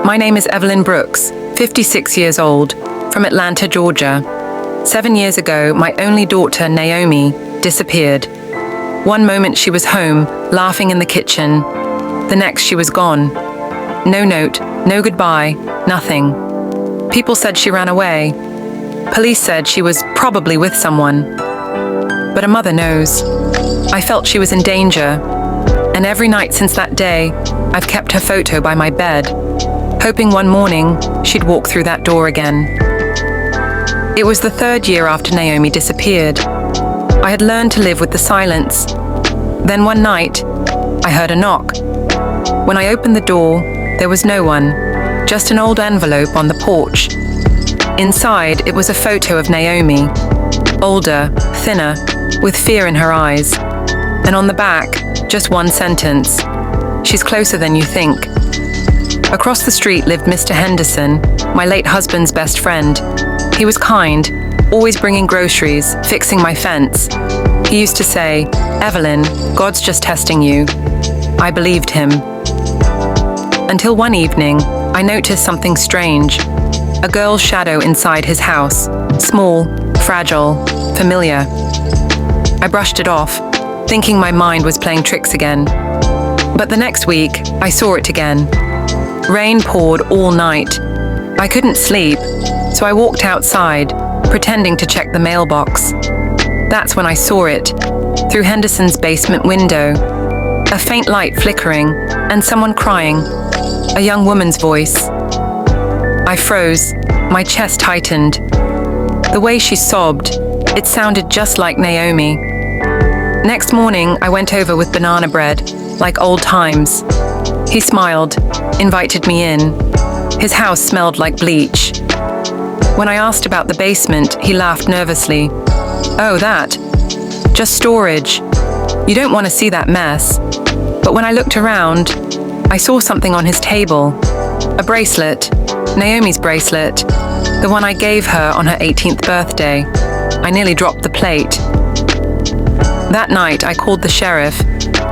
My name is Evelyn Brooks, 56 years old, from Atlanta, Georgia. 7 years ago, my only daughter, Naomi, disappeared. One moment she was home, laughing in the kitchen. The next she was gone. No note, no goodbye, nothing. People said she ran away. Police said she was probably with someone. But a mother knows. I felt she was in danger. And every night since that day, I've kept her photo by my bed, hoping one morning she'd walk through that door again. It was the 3rd year after Naomi disappeared. I had learned to live with the silence. Then one night, I heard a knock. When I opened the door, there was no one, just an old envelope on the porch. Inside, it was a photo of Naomi, older, thinner, with fear in her eyes. And on the back, just one sentence: "She's closer than you think." Across the street lived Mr. Henderson, my late husband's best friend. He was kind, always bringing groceries, fixing my fence. He used to say, "Evelyn, God's just testing you." I believed him. Until one evening, I noticed something strange. A girl's shadow inside his house, small, fragile, familiar. I brushed it off, thinking my mind was playing tricks again. But the next week, I saw it again. Rain poured all night. I couldn't sleep, so I walked outside, pretending to check the mailbox. That's when I saw it, through Henderson's basement window. A faint light flickering, and someone crying. A young woman's voice. I froze, my chest tightened. The way she sobbed, it sounded just like Naomi. Next morning, I went over with banana bread, like old times. He smiled, invited me in. His house smelled like bleach. When I asked about the basement, he laughed nervously. "Oh, that? Just storage. You don't want to see that mess." But when I looked around, I saw something on his table. A bracelet, Naomi's bracelet, the one I gave her on her 18th birthday. I nearly dropped the plate. That night, I called the sheriff,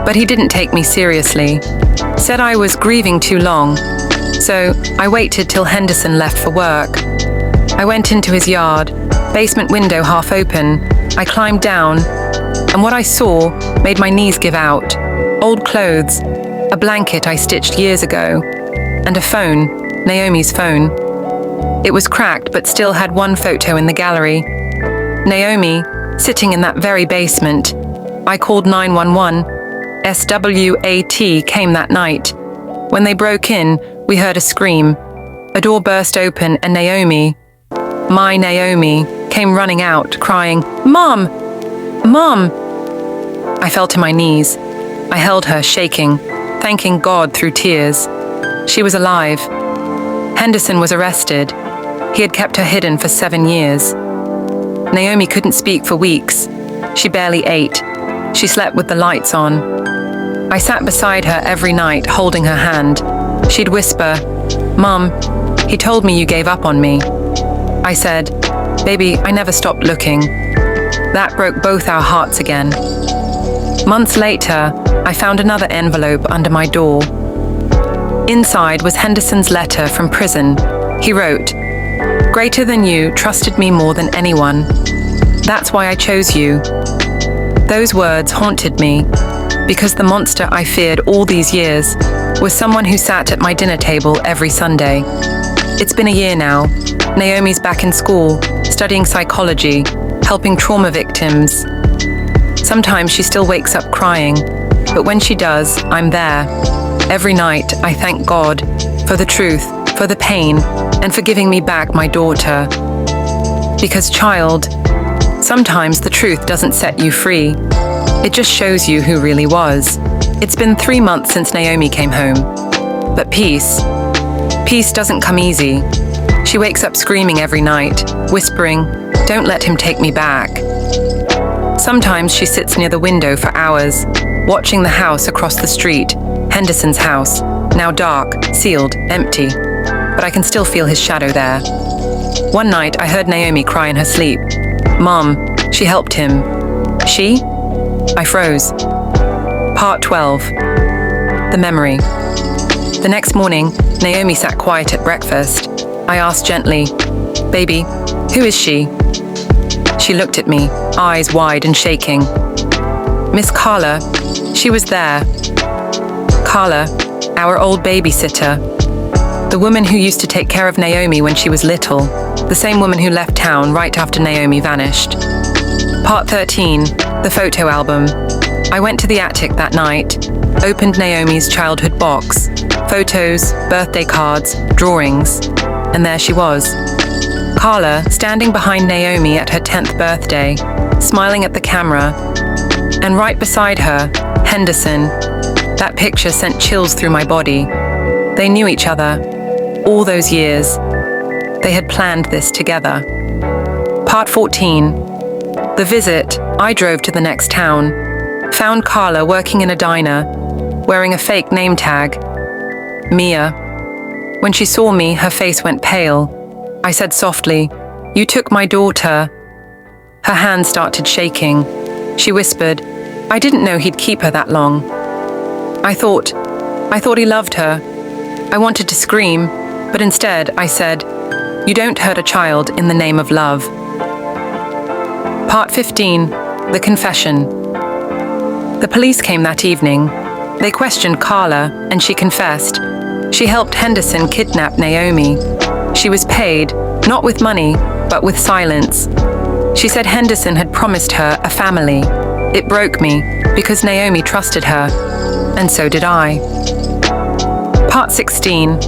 but he didn't take me seriously. Said I was grieving too long, so I waited till Henderson left for work. I went into his yard, basement window half open. I climbed down, and what I saw made my knees give out. Old clothes, a blanket I stitched years ago, and a phone, Naomi's phone. It was cracked, but still had one photo in the gallery. Naomi, sitting in that very basement. I called 911. SWAT came that night. When they broke in, we heard a scream. A door burst open and Naomi, my Naomi, came running out, crying, "Mom! Mom!" I fell to my knees. I held her, shaking, thanking God through tears. She was alive. Henderson was arrested. He had kept her hidden for 7 years. Naomi couldn't speak for weeks. She barely ate. She slept with the lights on. I sat beside her every night, holding her hand. She'd whisper, "Mom, he told me you gave up on me." I said, "Baby, I never stopped looking." That broke both our hearts again. Months later, I found another envelope under my door. Inside was Henderson's letter from prison. He wrote, "Greater than you trusted me more than anyone. That's why I chose you." Those words haunted me, because the monster I feared all these years was someone who sat at my dinner table every Sunday. It's been a year now. Naomi's back in school, studying psychology, helping trauma victims. Sometimes she still wakes up crying, but when she does, I'm there. Every night, I thank God for the truth, for the pain, and for giving me back my daughter. Because, child, sometimes the truth doesn't set you free. It just shows you who really was. It's been 3 months since Naomi came home. But peace doesn't come easy. She wakes up screaming every night, whispering, "Don't let him take me back." Sometimes she sits near the window for hours, watching the house across the street, Henderson's house, now dark, sealed, empty. But I can still feel his shadow there. One night, I heard Naomi cry in her sleep. "Mom, she helped him." She? I froze. Part 12. The memory. The next morning, Naomi sat quiet at breakfast. I asked gently, "Baby, who is she?" She looked at me, eyes wide and shaking. "Miss Carla, she was there." Carla, our old babysitter. The woman who used to take care of Naomi when she was little. The same woman who left town right after Naomi vanished. Part 13, the photo album. I went to the attic that night, opened Naomi's childhood box, photos, birthday cards, drawings, and there she was. Carla, standing behind Naomi at her 10th birthday, smiling at the camera, and right beside her, Henderson. That picture sent chills through my body. They knew each other, all those years. They had planned this together. Part 14. The visit, I drove to the next town, found Carla working in a diner, wearing a fake name tag, Mia. When she saw me, her face went pale. I said softly, "You took my daughter." Her hands started shaking. She whispered, "I didn't know he'd keep her that long." I thought he loved her. I wanted to scream, but instead I said, "You don't hurt a child in the name of love." Part 15. The confession. The police came that evening. They questioned Carla, and she confessed. She helped Henderson kidnap Naomi. She was paid, not with money, but with silence. She said Henderson had promised her a family. It broke me, because Naomi trusted her, and so did I. Part 16.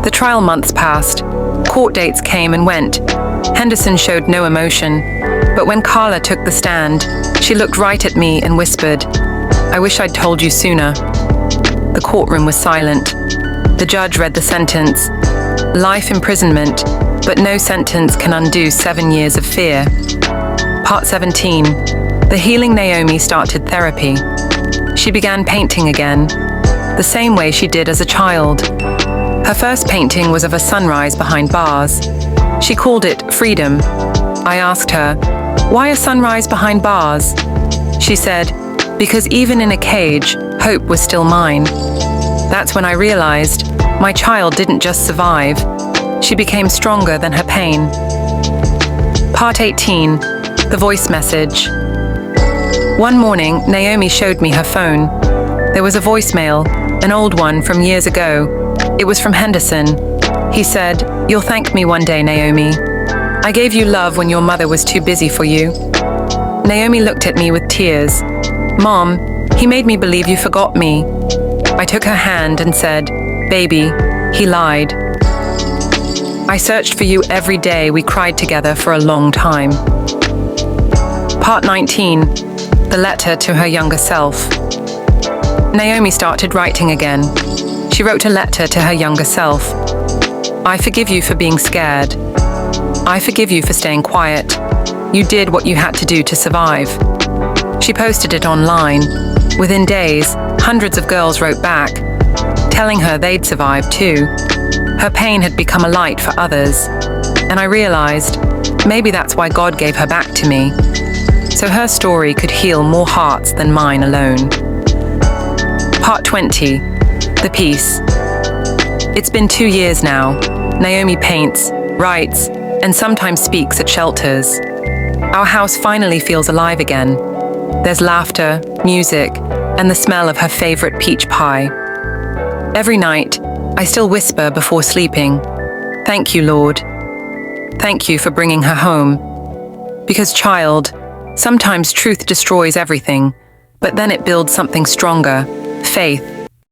The trial months passed. Court dates came and went. Henderson showed no emotion, but when Carla took the stand, she looked right at me and whispered, "I wish I'd told you sooner." The courtroom was silent. The judge read the sentence. Life imprisonment, but no sentence can undo 7 years of fear. Part 17. The healing Naomi started therapy. She began painting again, the same way she did as a child. Her first painting was of a sunrise behind bars. She called it Freedom. I asked her, "Why a sunrise behind bars?" She said, "Because even in a cage, hope was still mine." That's when I realized my child didn't just survive. She became stronger than her pain. Part 18. The voice message. One morning, Naomi showed me her phone. There was a voicemail, an old one from years ago. It was from Henderson. He said, "You'll thank me one day, Naomi. I gave you love when your mother was too busy for you." Naomi looked at me with tears. "Mom, he made me believe you forgot me." I took her hand and said, "Baby, he lied." I searched for you every day. We cried together for a long time. Part 19. The letter to her younger self. Naomi started writing again. She wrote a letter to her younger self. "I forgive you for being scared. I forgive you for staying quiet. You did what you had to do to survive." She posted it online. Within days, hundreds of girls wrote back, telling her they'd survived too. Her pain had become a light for others. And I realized, maybe that's why God gave her back to me. So her story could heal more hearts than mine alone. Part 20. The Peace. It's been 2 years now. Naomi paints, writes, and sometimes speaks at shelters. Our house finally feels alive again. There's laughter, music, and the smell of her favorite peach pie. Every night, I still whisper before sleeping, "Thank you, Lord. Thank you for bringing her home." Because, child, sometimes truth destroys everything, but then it builds something stronger, faith,